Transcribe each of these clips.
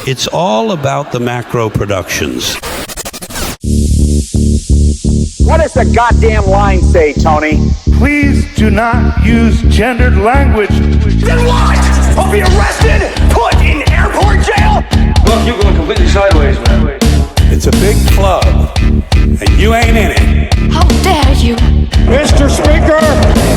It's all about the Macro Productions. What does the goddamn line say, Tony? Please do not use gendered language. Then what? I'll be arrested, put in airport jail? Look, you're going completely sideways, man. It's a big club, and you ain't in it. How dare you? Mr. Speaker,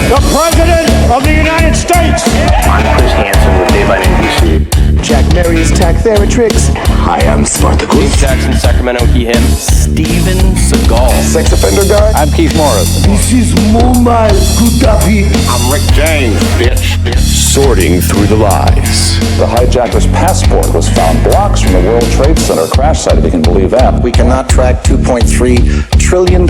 the President of the United States. I'm Chris Hansen with Day by NBC. Jack Marius Tack Theratrix. Hi, I'm Spartacus. Jackson, Sacramento, he, him. Steven Seagal. Sex offender guy. I'm Keith Morris. This is Muammar Gaddafi. I'm Rick James, bitch. Sorting through the lies. The hijacker's passport was found blocks from the World Trade Center crash site, if you can believe that. We cannot track $2.3 trillion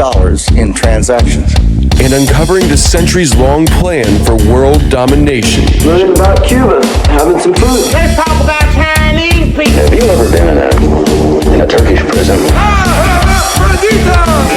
in transactions. And uncovering the centuries-long plan for world domination. Learning about Cuba, having some food. Let's talk about Chinese people. Have you ever been in a Turkish prison?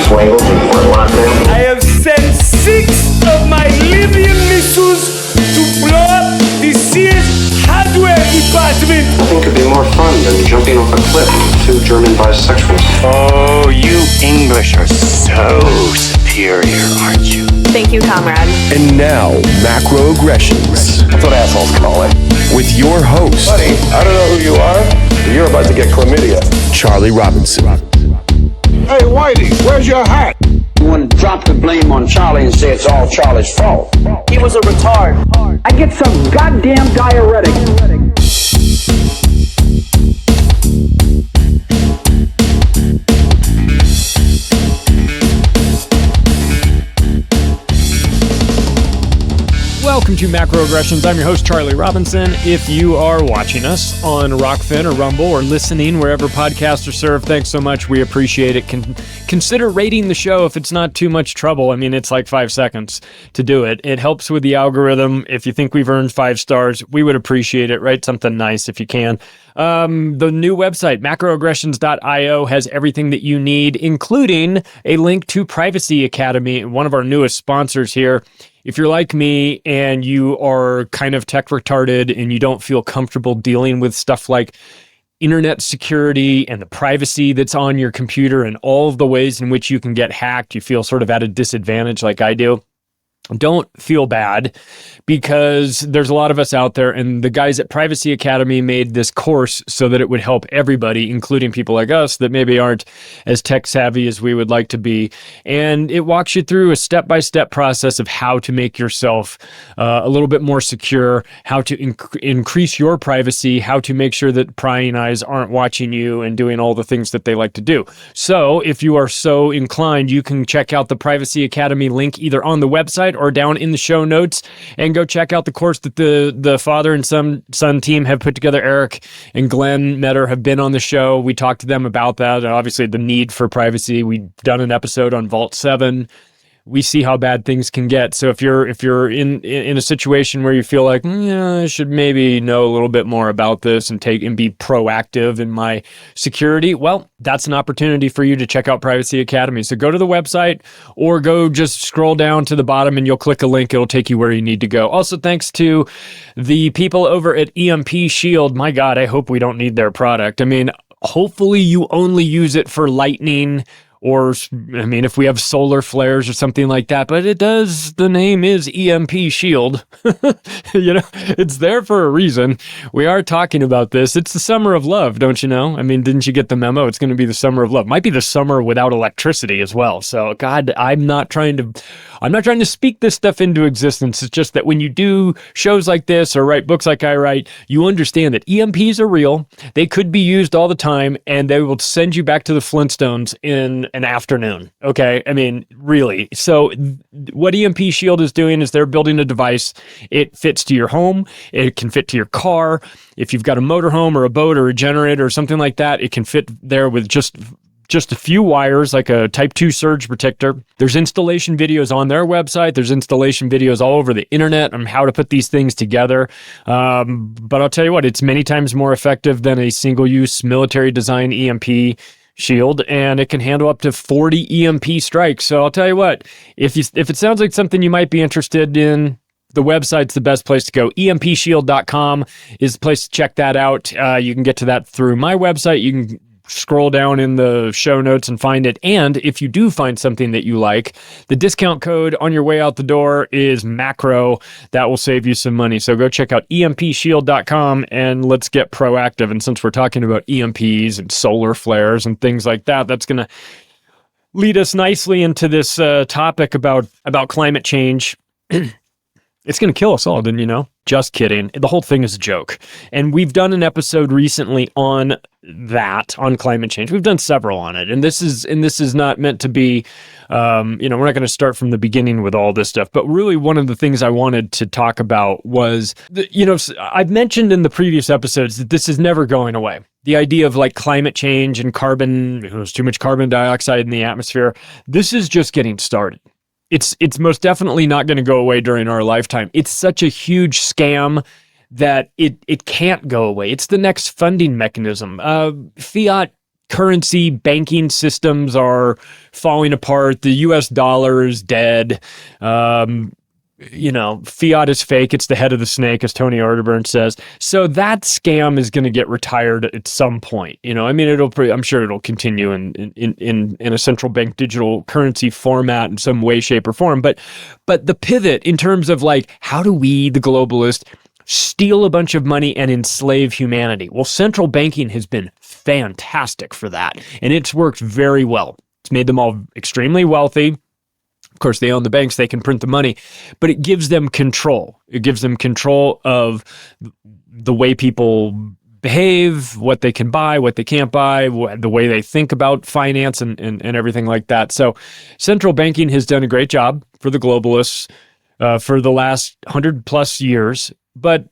Swangles and were locked down? I have sent 6 of my Libyan missiles to blow up the Sears hardware department. Nothing could be more fun than jumping off a cliff with 2 German bisexuals. Oh, you English are so superior, aren't you? Thank you, comrade. And now, Macroaggressions. That's what assholes call it. With your host, Buddy, I don't know who you are, but you're about to get chlamydia. Charlie Robinson. Hey, Whitey, where's your hat? You want to drop the blame on Charlie and say it's all Charlie's fault. He was a retard. I get some goddamn diuretic. Welcome to Macroaggressions. I'm your host, Charlie Robinson. If you are watching us on Rockfin or Rumble or listening wherever podcasts are served, thanks so much. We appreciate it. Consider rating the show if it's not too much trouble. I mean, it's like 5 seconds to do it. It helps with the algorithm. If you think we've earned 5 stars, we would appreciate it. Write something nice if you can. The new website, macroaggressions.io, has everything that you need, including a link to Privacy Academy, one of our newest sponsors here. If you're like me and you are kind of tech retarded and you don't feel comfortable dealing with stuff like internet security and the privacy that's on your computer and all of the ways in which you can get hacked, you feel sort of at a disadvantage like I do, don't feel bad, because there's a lot of us out there, and the guys at Privacy Academy made this course so that it would help everybody, including people like us that maybe aren't as tech savvy as we would like to be. And it walks you through a step-by-step process of how to make yourself a little bit more secure, how to increase your privacy, how to make sure that prying eyes aren't watching you and doing all the things that they like to do. So if you are so inclined, you can check out the Privacy Academy link either on the website or down in the show notes, and go check out the course that the father and son team have put together. Eric and Glenn Metter have been on the show. We talked to them about that, and obviously the need for privacy. We've done an episode on Vault 7. We see how bad things can get. So if you're in a situation where you feel like, I should maybe know a little bit more about this and be proactive in my security, well, that's an opportunity for you to check out Privacy Academy. So go to the website or go just scroll down to the bottom and you'll click a link. It'll take you where you need to go. Also, thanks to the people over at EMP Shield. My God, I hope we don't need their product. I mean, hopefully you only use it for lightning, or, I mean, if we have solar flares or something like that, but the name is EMP Shield. It's there for a reason. We are talking about this. It's the summer of love, don't you know? I mean, didn't you get the memo? It's going to be the summer of love. Might be the summer without electricity as well. So, God, I'm not trying to speak this stuff into existence. It's just that when you do shows like this or write books like I write, you understand that EMPs are real. They could be used all the time, and they will send you back to the Flintstones in an afternoon. Okay. I mean, really. So what EMP Shield is doing is they're building a device. It fits to your home. It can fit to your car. If you've got a motorhome or a boat or a generator or something like that, it can fit there with just a few wires, like a Type 2 surge protector. There's installation videos on their website. There's installation videos all over the internet on how to put these things together. But I'll tell you what, it's many times more effective than a single-use military design EMP shield, and it can handle up to 40 EMP strikes. So I'll tell you what, if it sounds like something you might be interested in, the website's the best place to go. EMPshield.com is the place to check that out. You can get to that through my website. You can scroll down in the show notes and find it. And if you do find something that you like, the discount code on your way out the door is macro. That will save you some money. So go check out EMPshield.com and let's get proactive. And since we're talking about EMPs and solar flares and things like that, that's going to lead us nicely into this topic about climate change. It's going to kill us all, didn't you know? Just kidding. The whole thing is a joke. And we've done an episode recently on that, on climate change. We've done several on it. And this is not meant to be, we're not going to start from the beginning with all this stuff. But really, one of the things I wanted to talk about was, I've mentioned in the previous episodes that this is never going away. The idea of like climate change and carbon, there's too much carbon dioxide in the atmosphere. This is just getting started. It's most definitely not going to go away during our lifetime. It's such a huge scam that it can't go away. It's the next funding mechanism. Fiat currency banking systems are falling apart. The US dollar is dead. Fiat is fake. It's the head of the snake, as Tony Arterburn says. So that scam is going to get retired at some point. I'm sure it'll continue in a central bank digital currency format in some way, shape, or form. But the pivot in terms of like, how do we, the globalists, steal a bunch of money and enslave humanity? Well, central banking has been fantastic for that, and it's worked very well. It's made them all extremely wealthy. Of course, they own the banks, they can print the money, but it gives them control. It gives them control of the way people behave, what they can buy, what they can't buy, the way they think about finance and everything like that. So central banking has done a great job for the globalists for the last 100 plus years, but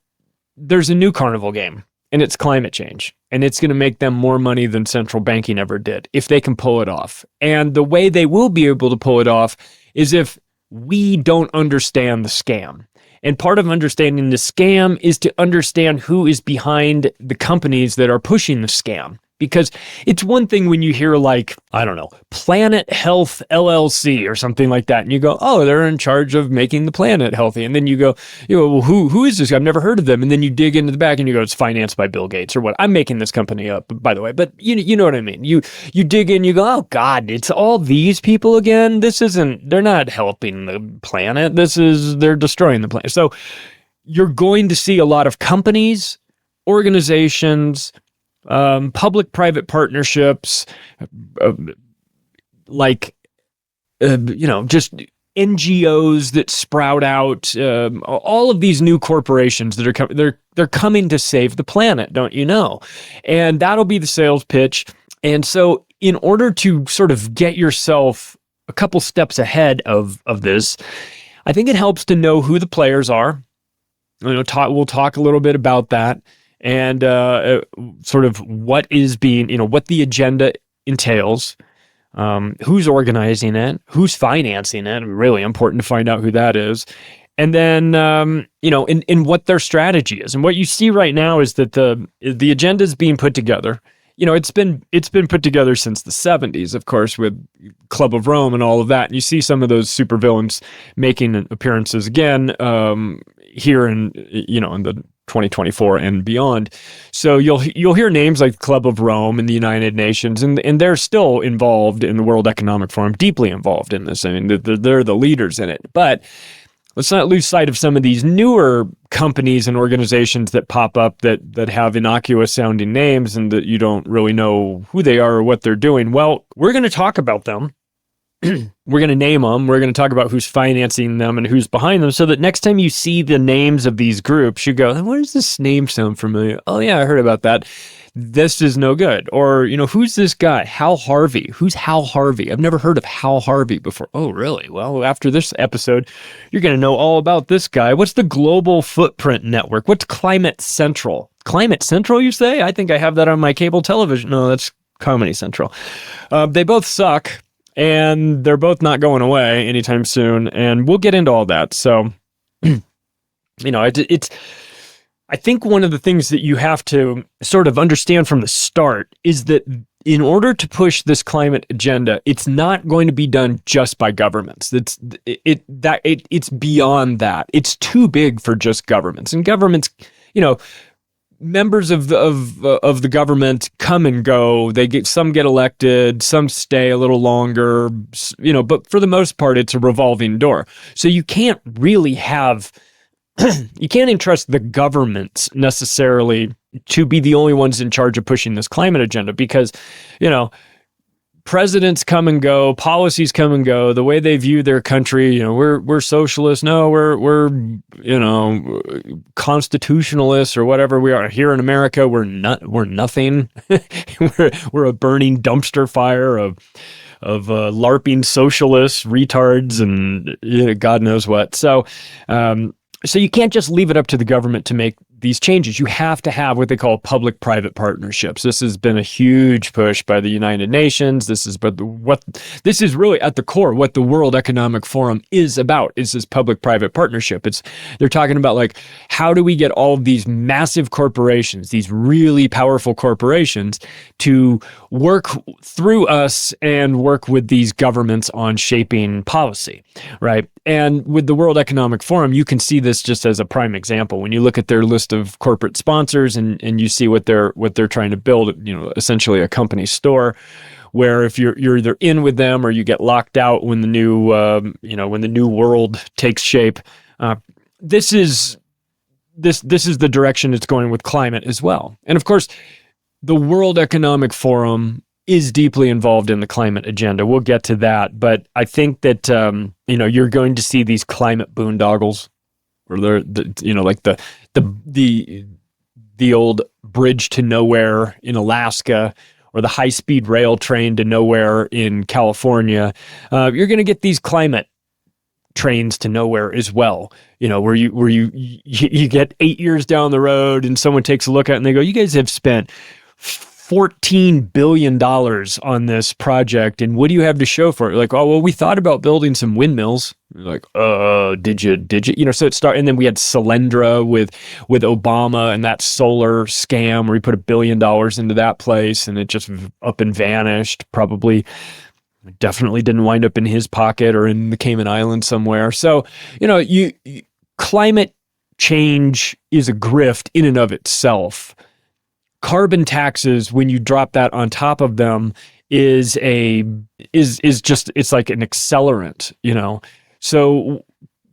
there's a new carnival game, and it's climate change. And it's going to make them more money than central banking ever did, if they can pull it off. And the way they will be able to pull it off is if we don't understand the scam. And part of understanding the scam is to understand who is behind the companies that are pushing the scam. Because it's one thing when you hear like, I don't know, Planet Health LLC or something like that, and you go, oh, they're in charge of making the planet healthy. And then you go, well, who is this? I've never heard of them. And then you dig into the back and you go, it's financed by Bill Gates or what? I'm making this company up, by the way. But you know what I mean? You dig in, you go, oh God, it's all these people again. They're not helping the planet. They're destroying the planet. So you're going to see a lot of companies, organizations, public-private partnerships, just NGOs that sprout out, all of these new corporations that are they're coming to save the planet, don't you know? And that'll be the sales pitch. And so in order to sort of get yourself a couple steps ahead of this, I think it helps to know who the players are. We'll talk a little bit about that. And sort of what is being, what the agenda entails, who's organizing it, who's financing it. Really important to find out who that is. And then, in what their strategy is. And what you see right now is that the agenda is being put together. It's been put together since the 70s, of course, with Club of Rome and all of that. And you see some of those supervillains making appearances again here in the 2024 and beyond. So you'll hear names like Club of Rome and the United Nations, and they're still involved in the World Economic Forum, deeply involved in this. I mean, they're the leaders in it. But let's not lose sight of some of these newer companies and organizations that pop up that have innocuous sounding names and that you don't really know who they are or what they're doing. Well, we're going to talk about them. We're going to name them. We're going to talk about who's financing them and who's behind them, so that next time you see the names of these groups, you go, where does this name sound familiar? Oh yeah, I heard about that. This is no good. Or, who's this guy? Hal Harvey. Who's Hal Harvey? I've never heard of Hal Harvey before. Oh, really? Well, after this episode, you're going to know all about this guy. What's the Global Footprint Network? What's Climate Central? Climate Central, you say? I think I have that on my cable television. No, that's Comedy Central. They both suck. And they're both not going away anytime soon. And we'll get into all that. So, it's I think one of the things that you have to sort of understand from the start is that in order to push this climate agenda, it's not going to be done just by governments. It's beyond that. It's too big for just governments. And governments, members of the government come and go. Some get elected, some stay a little longer, but for the most part, it's a revolving door. So you can't really you can't entrust the government necessarily to be the only ones in charge of pushing this climate agenda because, presidents come and go, policies come and go, the way they view their country, we're socialists. No, we're constitutionalists or whatever we are. Here in America, we're nothing. we're a burning dumpster fire of LARPing socialists, retards, and God knows what. So you can't just leave it up to the government to make these changes. You have to have what they call public-private partnerships. This has been a huge push by the United Nations. This is really at the core what the World Economic Forum is about, is this public-private partnership. They're talking about, like, how do we get all of these massive corporations, these really powerful corporations, to work through us and work with these governments on shaping policy, right? And with the World Economic Forum, you can see this just as a prime example. When you look at their list of corporate sponsors and you see what they're trying to build, essentially a company store, where if you're either in with them or you get locked out when the new world takes shape. This is the direction it's going with climate as well. And of course, the World Economic Forum is deeply involved in the climate agenda. We'll get to that, but I think that you're going to see these climate boondoggles, or like the old bridge to nowhere in Alaska, or the high-speed rail train to nowhere in California. You're going to get these climate trains to nowhere as well. Where you get 8 years down the road and someone takes a look at it and they go, "You guys have spent $14 billion on this project, and what do you have to show for it?" Like, "Oh, well, we thought about building some windmills." Like, did you? So and then we had Solyndra with Obama and that solar scam where he put $1 billion into that place and it just up and vanished. Probably, definitely didn't wind up in his pocket or in the Cayman Islands somewhere. So, climate change is a grift in and of itself. Carbon taxes, when you drop that on top of them, is just, it's like an accelerant, So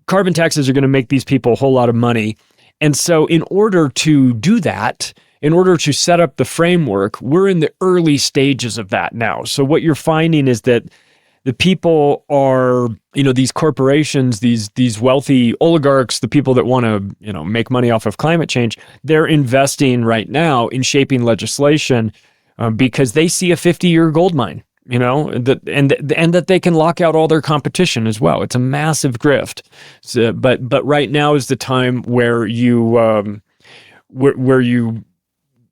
carbon taxes are going to make these people a whole lot of money. And so in order to do that, in order to set up the framework, we're in the early stages of that now. So what you're finding is that the people are, these corporations, these wealthy oligarchs, the people that want to, make money off of climate change, they're investing right now in shaping legislation because they see a 50-year gold mine, and that they can lock out all their competition as well. It's a massive grift. So, but right now is the time where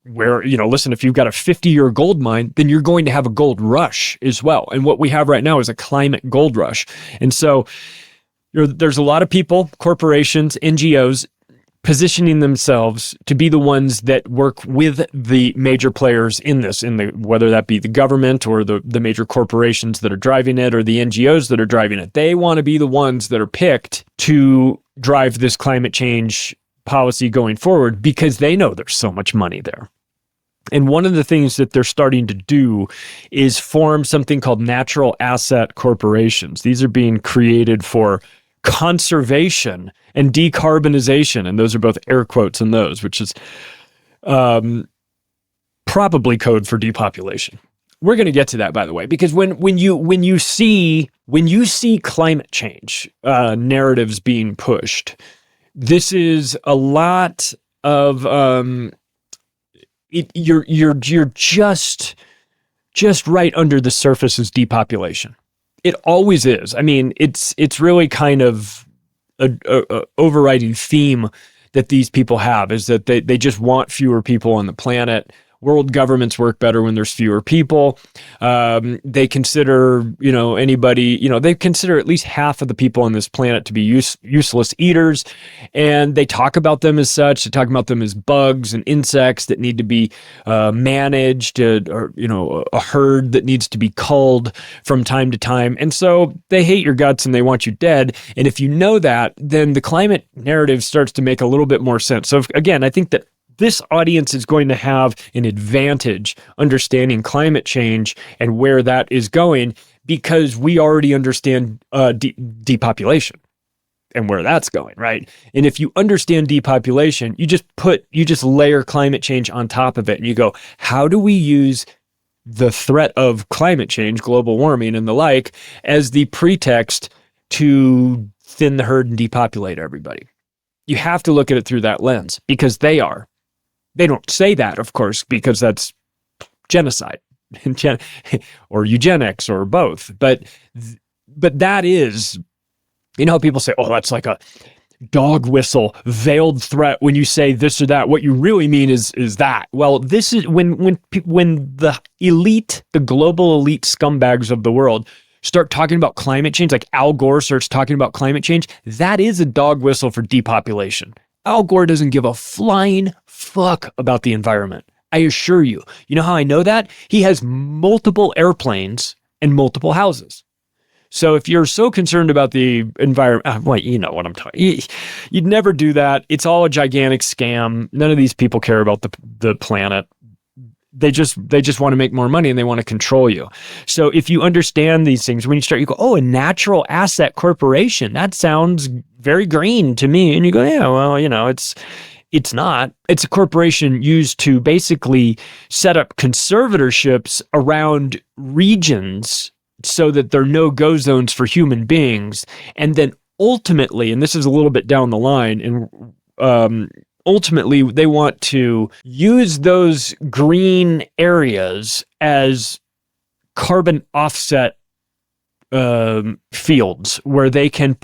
listen, if you've got a 50-year gold mine, then you're going to have a gold rush as well. And what we have right now is a climate gold rush. And so there's a lot of people, corporations, NGOs, positioning themselves to be the ones that work with the major players in this, whether that be the government or the major corporations that are driving it or the NGOs that are driving it. They want to be the ones that are picked to drive this climate change policy going forward because they know there's so much money there. And one of the things that they're starting to do is form something called natural asset corporations. These are being created for conservation and decarbonization, and those are both air quotes in those, which is probably code for depopulation. We're going to get to that, by the way, because when you see climate change narratives being pushed, this is a lot of you're just right under the surface is depopulation. It always is. I mean, it's really kind of a overriding theme that these people have, is that they just want fewer people on the planet. world governments work better when there's fewer people. They consider, they consider at least half of the people on this planet to be useless eaters. And they talk about them as such. They talk about them as bugs and insects that need to be managed, or a herd that needs to be culled from time to time. And so they hate your guts and they want you dead. And if you know that, then the climate narrative starts to make a little bit more sense. So again, I think that this audience is going to have an advantage understanding climate change and where that is going, because we already understand depopulation and where that's going, right? And if you understand depopulation, you just layer climate change on top of it, and you go, how do we use the threat of climate change, global warming and the like, as the pretext to thin the herd and depopulate everybody? You have to look at it through that lens, because they are. They don't say that, of course, because that's genocide or eugenics or both. But that is, how people say, oh, that's like a dog whistle, veiled threat when you say this or that. What you really mean is that. Well, this is when the elite, the global elite scumbags of the world start talking about climate change, like Al Gore starts talking about climate change, that is a dog whistle for depopulation. Al Gore doesn't give a flying fuck about the environment. I assure you. You know how I know that? He has multiple airplanes and multiple houses. So if you're so concerned about the environment, you know what I'm talking. You'd never do that. It's all a gigantic scam. None of these people care about the planet. They just want to make more money and they want to control you. So if you understand these things, when you go, oh, a natural asset corporation, that sounds very green to me. And you go, yeah, well, it's not. It's a corporation used to basically set up conservatorships around regions so that there are no-go zones for human beings. And then ultimately, and this is a little bit down the line, and ultimately, they want to use those green areas as carbon offset fields where they can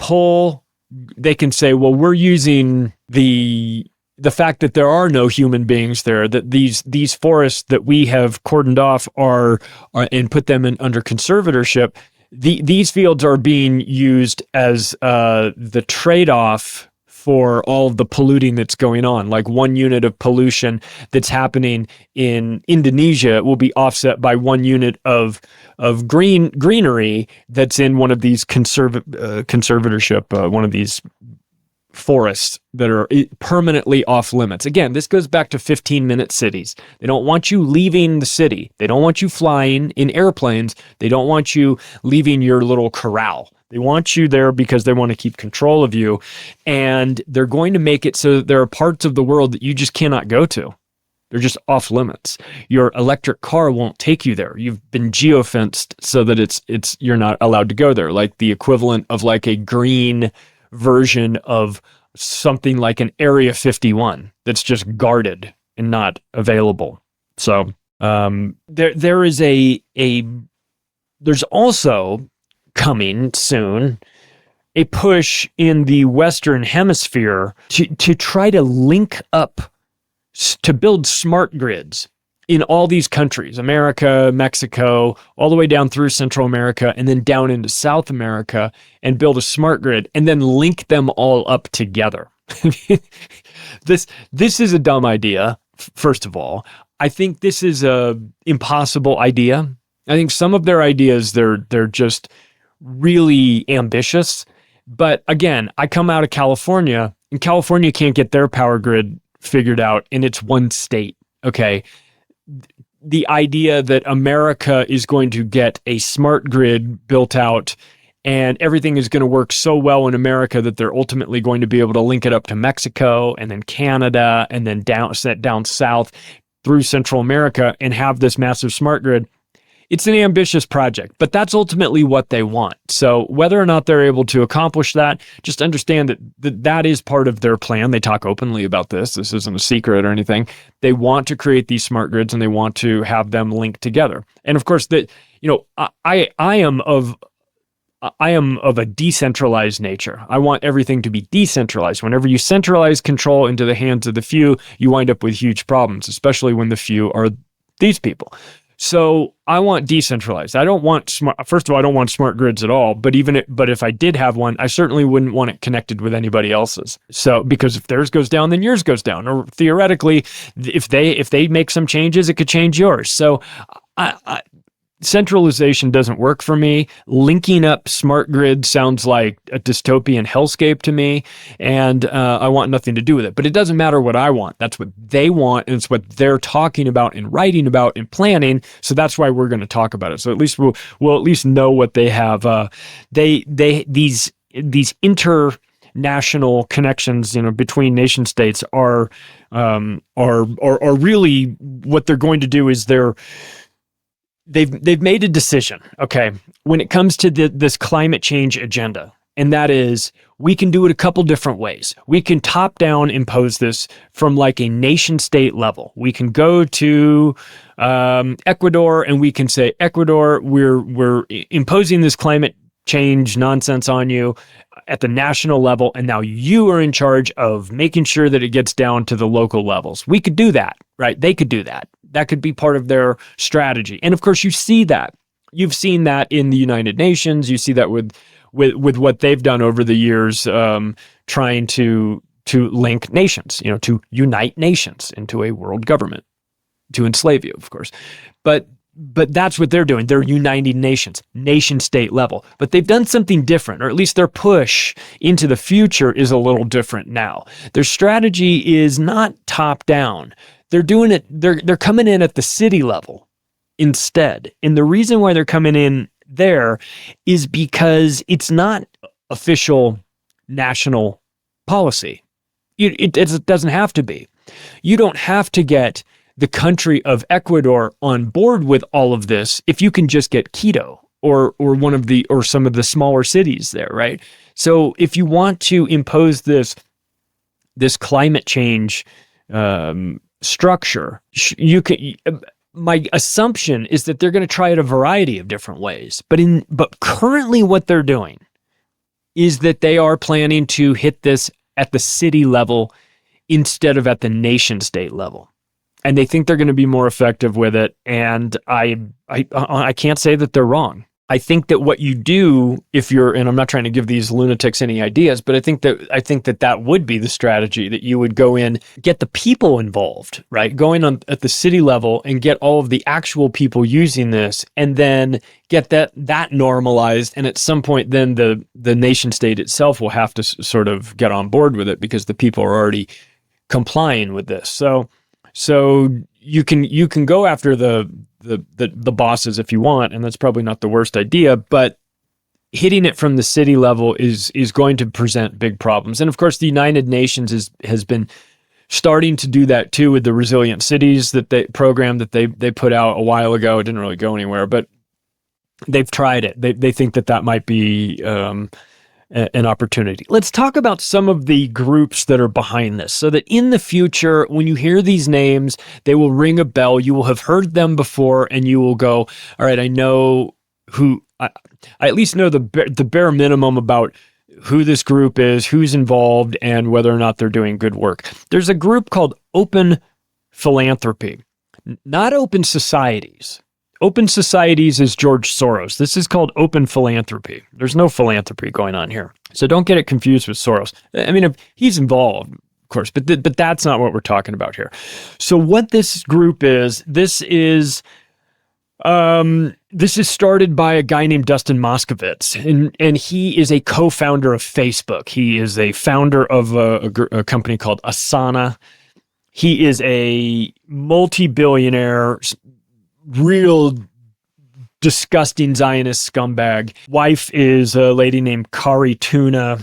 say, well, we're using the fact that there are no human beings there, that these forests that we have cordoned off are and put them under conservatorship. These fields are being used as the trade-off for all of the polluting that's going on. Like 1 unit of pollution that's happening in Indonesia will be offset by 1 unit of greenery that's in one of these conservatorship, one of these forests that are permanently off limits. Again, this goes back to 15-minute cities. They don't want you leaving the city. They don't want you flying in airplanes. They don't want you leaving your little corral. They want you there because they want to keep control of you. And they're going to make it so that there are parts of the world that you just cannot go to. They're just off limits. Your electric car won't take you there. You've been geofenced so that you're not allowed to go there. Like the equivalent of like a green version of something like an Area 51 that's just guarded and not available. So there's also coming soon a push in the Western Hemisphere to try to link up, to build smart grids in all these countries, America, Mexico, all the way down through Central America, and then down into South America, and build a smart grid, and then link them all up together. This is a dumb idea, first of all. I think this is a impossible idea. I think some of their ideas, they're just really ambitious. But again, I come out of California, and California can't get their power grid figured out, and it's one state, okay? The idea that America is going to get a smart grid built out and everything is going to work so well in America that they're ultimately going to be able to link it up to Mexico and then Canada and then down south through Central America and have this massive smart grid. It's an ambitious project, but that's ultimately what they want. So whether or not they're able to accomplish that, just understand that is part of their plan. They talk openly about this. This isn't a secret or anything. They want to create these smart grids and they want to have them linked together. And of course, I am of a decentralized nature. I want everything to be decentralized. Whenever you centralize control into the hands of the few, you wind up with huge problems, especially when the few are these people. So I want decentralized. I don't want first of all, I don't want smart grids at all, but if I did have one, I certainly wouldn't want it connected with anybody else's. So, because if theirs goes down, then yours goes down. Or theoretically, if they make some changes, it could change yours. So centralization doesn't work for me. Linking up smart grid sounds like a dystopian hellscape to me, and I want nothing to do with it. But it doesn't matter what I want. That's what they want, and it's what they're talking about and writing about and planning. So that's why we're going to talk about it. So at least we'll at least know what they have. These international connections, between nation states are really what they're going to do is They've made a decision, okay, when it comes to this climate change agenda, and that is we can do it a couple different ways. We can top-down impose this from like a nation-state level. We can go to Ecuador and we can say, Ecuador, we're imposing this climate change nonsense on you at the national level, and now you are in charge of making sure that it gets down to the local levels. We could do that, right? They could do that. That could be part of their strategy. And of course, you see that. You've seen that in the United Nations. You see that with what they've done over the years, trying to link nations, to unite nations into a world government, to enslave you, of course. But that's what they're doing. They're uniting nations, nation-state level. But they've done something different, or at least their push into the future is a little different now. Their strategy is not top-down. They're doing it, they're coming in at the city level instead. And the reason why they're coming in there is because it's not official national policy. It doesn't have to be. You don't have to get the country of Ecuador on board with all of this if you can just get Quito or some of the smaller cities there, right? So if you want to impose this climate change structure, you can. My assumption is that they're going to try it a variety of different ways. But currently, what they're doing is that they are planning to hit this at the city level instead of at the nation state level, and they think they're going to be more effective with it. And I can't say that they're wrong. I think that what you do if you're, and I'm not trying to give these lunatics any ideas, but I think that would be the strategy, that you would go in, get the people involved, right? Go in at the city level and get all of the actual people using this, and then get that normalized. And at some point, then the nation state itself will have to sort of get on board with it because the people are already complying with this. So you can go after the bosses if you want, and that's probably not the worst idea, but hitting it from the city level is going to present big problems. And of course, the United Nations has been starting to do that too with the Resilient Cities program that they put out a while ago. It didn't really go anywhere, but they've tried it. They think that might be an opportunity. Let's talk about some of the groups that are behind this, so that in the future, when you hear these names, they will ring a bell. You will have heard them before, and you will go, all right, I know who, I at least know the bare minimum about who this group is, who's involved, and whether or not they're doing good work. There's a group called Open Philanthropy, not Open Societies. Open Societies is George Soros. This is called Open Philanthropy. There's no philanthropy going on here. So don't get it confused with Soros. I mean, he's involved, of course, but that's not what we're talking about here. So what this group is, this is started by a guy named Dustin Moskovitz, and he is a co-founder of Facebook. He is a founder of a company called Asana. He is a multi-billionaire, real disgusting Zionist scumbag. Wife is a lady named Kari Tuna.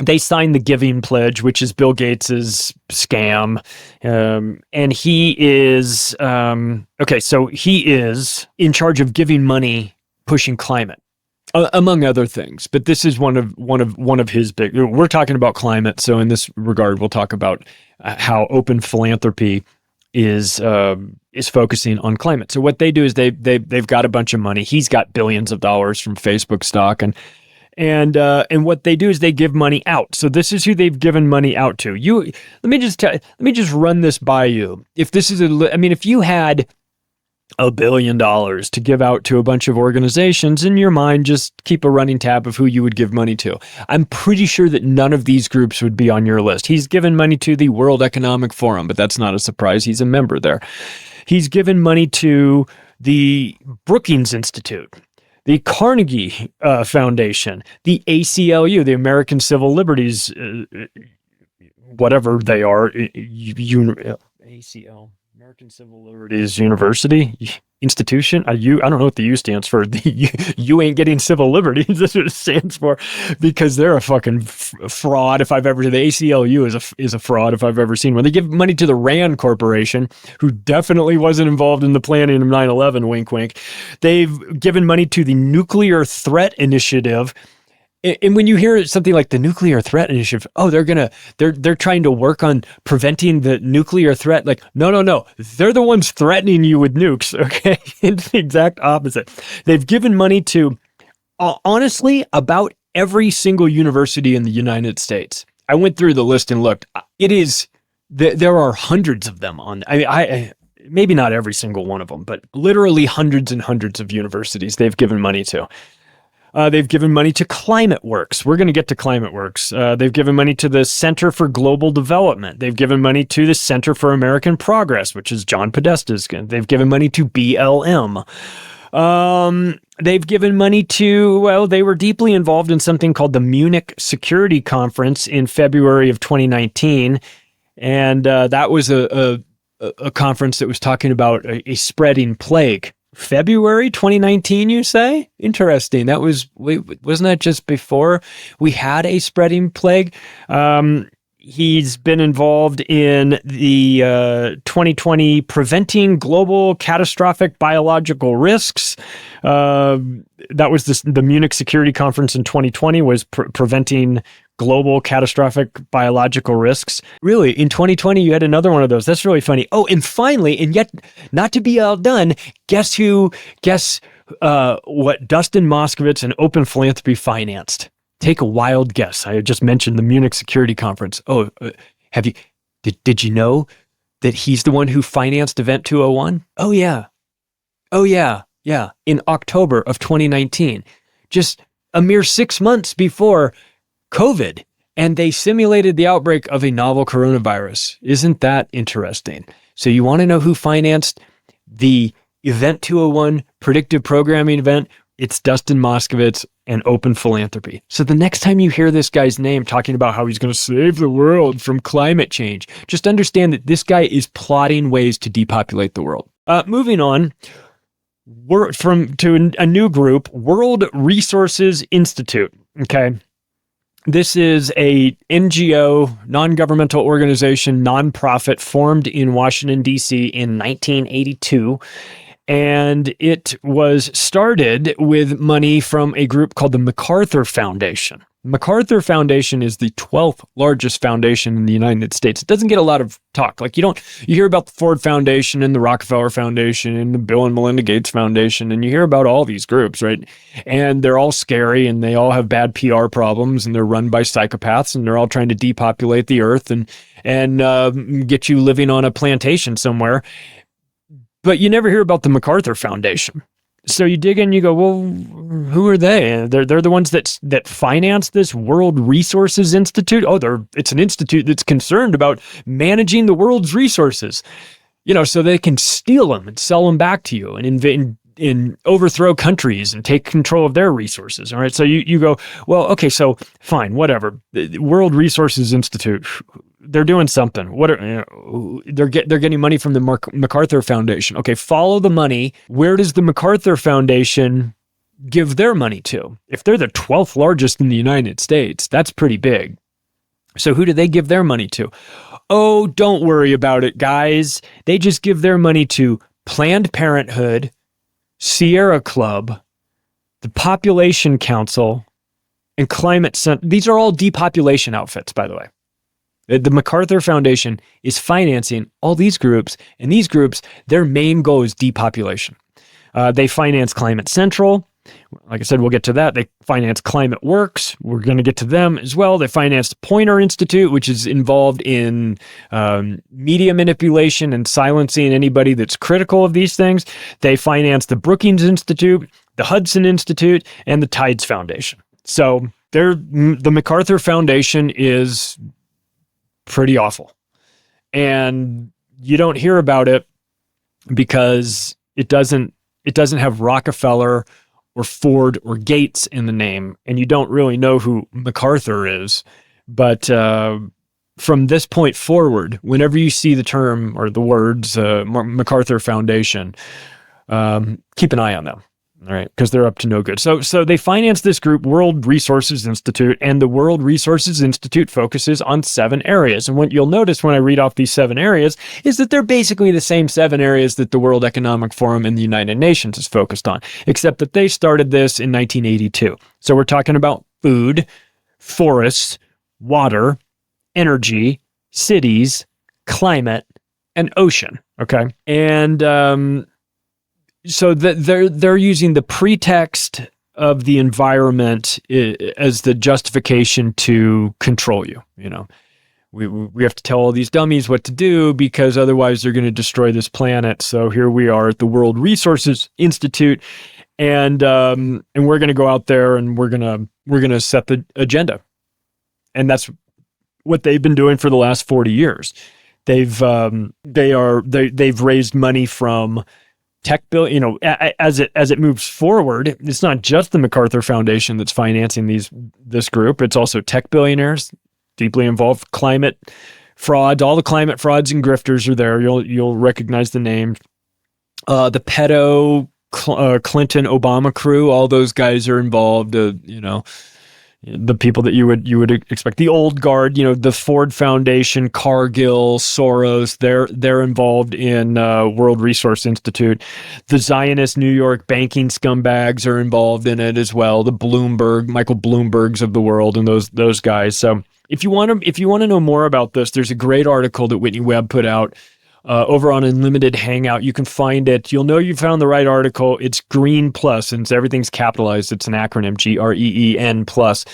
They signed the Giving Pledge, which is Bill Gates's scam. And he is, so he is in charge of giving money, pushing climate, among other things. But this is one of his big, we're talking about climate. So in this regard, we'll talk about how Open Philanthropy is focusing on climate. So what they do is they've got a bunch of money. He's got billions of dollars from Facebook stock, and what they do is they give money out. So this is who they've given money out to. Let me just run this by you. If this is if you had $1 billion to give out to a bunch of organizations. In your mind, just keep a running tab of who you would give money to. I'm pretty sure that none of these groups would be on your list. He's given money to the World Economic Forum, but that's not a surprise. He's a member there. He's given money to the Brookings Institute, the Carnegie Foundation, the ACLU, the American Civil Liberties, whatever they are, ACL. American Civil Liberties University Institution. I don't know what the U stands for. You ain't getting civil liberties. That's what it stands for, because they're a fucking fraud. If I've ever, the ACLU is a fraud if I've ever seen one. They give money to the RAND Corporation, who definitely wasn't involved in the planning of 9/11. Wink, wink. They've given money to the Nuclear Threat Initiative. And when you hear something like the Nuclear Threat Initiative, they're trying to work on preventing the nuclear threat. Like, no. They're the ones threatening you with nukes, okay? It's the exact opposite. They've given money to, honestly, about every single university in the United States. I went through the list and looked. There are hundreds of them on. I maybe not every single one of them, but literally hundreds and hundreds of universities they've given money to. They've given money to ClimateWorks. We're going to get to ClimateWorks. They've given money to the Center for Global Development. They've given money to the Center for American Progress, which is John Podesta's. They've given money to BLM. They've given money to, they were deeply involved in something called the Munich Security Conference in February of 2019. And that was a conference that was talking about a spreading plague. February 2019, you say? Interesting. Wasn't that just before we had a spreading plague? He's been involved in the 2020 Preventing Global Catastrophic Biological Risks. That was the Munich Security Conference in 2020 was preventing global catastrophic biological risks. Really, in 2020, you had another one of those. That's really funny. Oh, and finally, and yet not to be outdone, guess what Dustin Moskovitz and Open Philanthropy financed? Take a wild guess. I just mentioned the Munich Security Conference. Oh, did you know that he's the one who financed Event 201? Oh, yeah. In October of 2019, just a mere 6 months before COVID, and they simulated the outbreak of a novel coronavirus. Isn't that interesting? So you want to know who financed the Event 201 predictive programming event? It's Dustin Moskovitz and Open Philanthropy. So the next time you hear this guy's name talking about how he's going to save the world from climate change, just understand that this guy is plotting ways to depopulate the world. Moving on, to a new group, World Resources Institute. Okay. This is a NGO, non-governmental organization, nonprofit formed in Washington, D.C. in 1982. And it was started with money from a group called the MacArthur Foundation. MacArthur Foundation is the 12th largest foundation in the United States. It doesn't get a lot of talk. Like you hear about the Ford Foundation and the Rockefeller Foundation and the Bill and Melinda Gates Foundation, and you hear about all these groups, right? And they're all scary and they all have bad PR problems and they're run by psychopaths and they're all trying to depopulate the earth and get you living on a plantation somewhere. But you never hear about the MacArthur Foundation. So you dig in, you go, well, who are they? They're the ones that finance this World Resources Institute. Oh, it's an institute that's concerned about managing the world's resources, so they can steal them and sell them back to you and overthrow countries and take control of their resources. All right. So you go, well, okay, so fine, whatever. The World Resources Institute, they're doing something. They're getting money from the MacArthur Foundation. Okay, follow the money. Where does the MacArthur Foundation give their money to? If they're the 12th largest in the United States, that's pretty big. So who do they give their money to? Oh, don't worry about it, guys. They just give their money to Planned Parenthood, Sierra Club, the Population Council, and Climate Center. These are all depopulation outfits, by the way. The MacArthur Foundation is financing all these groups, and these groups, their main goal is depopulation. They finance Climate Central. Like I said, we'll get to that. They finance Climate Works. We're going to get to them as well. They financed Poynter Institute, which is involved in media manipulation and silencing anybody that's critical of these things. They financed the Brookings Institute, the Hudson Institute, and the Tides Foundation. So the MacArthur Foundation is pretty awful. And you don't hear about it because it doesn't have Rockefeller or Ford or Gates in the name, and you don't really know who MacArthur is. But from this point forward, whenever you see the term or the words MacArthur Foundation, keep an eye on them. All right, because they're up to no good. So they finance this group, World Resources Institute, and the World Resources Institute focuses on 7 areas. And what you'll notice when I read off these 7 areas is that they're basically the same 7 areas that the World Economic Forum and the United Nations is focused on, except that they started this in 1982. So we're talking about food, forests, water, energy, cities, climate, and ocean. Okay, and so they're using the pretext of the environment as the justification to control you. You know, we have to tell all these dummies what to do because otherwise they're going to destroy this planet. So here we are at the World Resources Institute, and we're going to go out there and we're gonna set the agenda, and that's what they've been doing for the last 40 years. They've raised money from tech bill, you know, as it moves forward. It's not just the MacArthur Foundation that's financing this group. It's also tech billionaires deeply involved, climate frauds. All the climate frauds and grifters are there. You'll recognize the names. The pedo Clinton Obama crew. All those guys are involved. You know, the people that you would expect, the old guard, you know, the Ford Foundation, Cargill, Soros, they're involved in World Resource Institute. The Zionist New York banking scumbags are involved in it as well. The Michael Bloombergs of the world, and those guys. So if you want to know more about this, there's a great article that Whitney Webb put out over on Unlimited Hangout. You can find it. You'll know you found the right article. It's Green Plus, and everything's capitalized. It's an acronym, GREEN plus.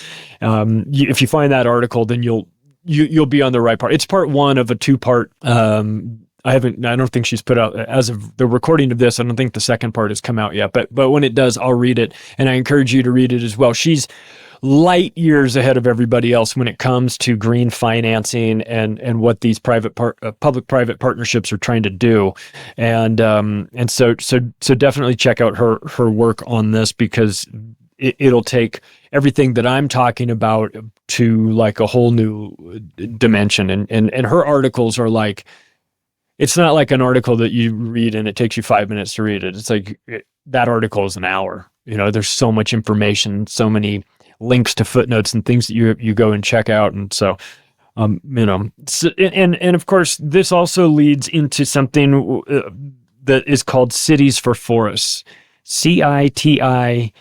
If you find that article, then you'll be on the right part. It's part 1 of a 2-part. I don't think she's put out, as of the recording of this, I don't think the second part has come out yet. But when it does, I'll read it, and I encourage you to read it as well. She's light years ahead of everybody else when it comes to green financing and what these public-private partnerships are trying to do, and so definitely check out her work on this, because it'll take everything that I'm talking about to like a whole new dimension, and her articles are like, it's not like an article that you read and it takes you 5 minutes to read it. It's like that article is an hour. You know, there's so much information, so many links to footnotes and things that you go and check out. And so, you know, and of course, this also leads into something that is called Cities for Forests, CITIES,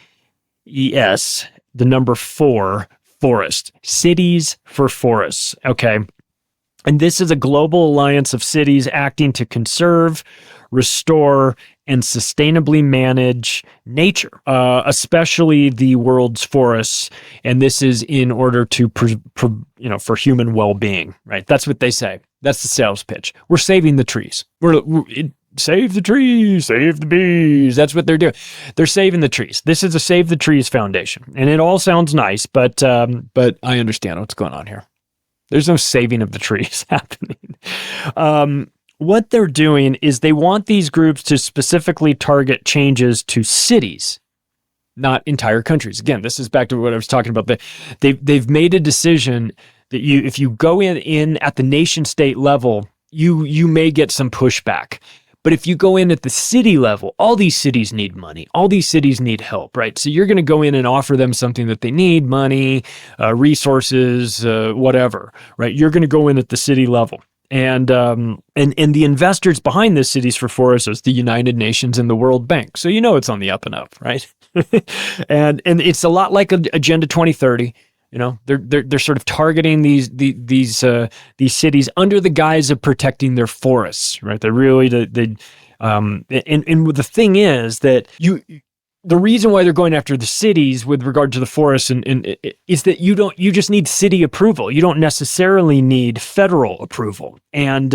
the number 4, forest, Cities for Forests. Okay. And this is a global alliance of cities acting to conserve, restore, and sustainably manage nature, especially the world's forests. And this is in order to, for human well-being, right? That's what they say. That's the sales pitch. We're saving the trees. Save the trees, save the bees. That's what they're doing. They're saving the trees. This is a Save the Trees Foundation. And it all sounds nice, but I understand what's going on here. There's no saving of the trees happening. What they're doing is they want these groups to specifically target changes to cities, not entire countries. Again, this is back to what I was talking about. They've made a decision that if you go in at the nation state level, you may get some pushback. But if you go in at the city level, all these cities need money. All these cities need help, right? So you're going to go in and offer them something that they need, money, resources, whatever, right? You're going to go in at the city level. And the investors behind this Cities for Forests is the United Nations and the World Bank. So you know it's on the up and up, right? and it's a lot like Agenda 2030. You know, they're sort of targeting these cities under the guise of protecting their forests, right? They're really and the thing is that the reason why they're going after the cities with regard to the forests and is that you just need city approval. You don't necessarily need federal approval. And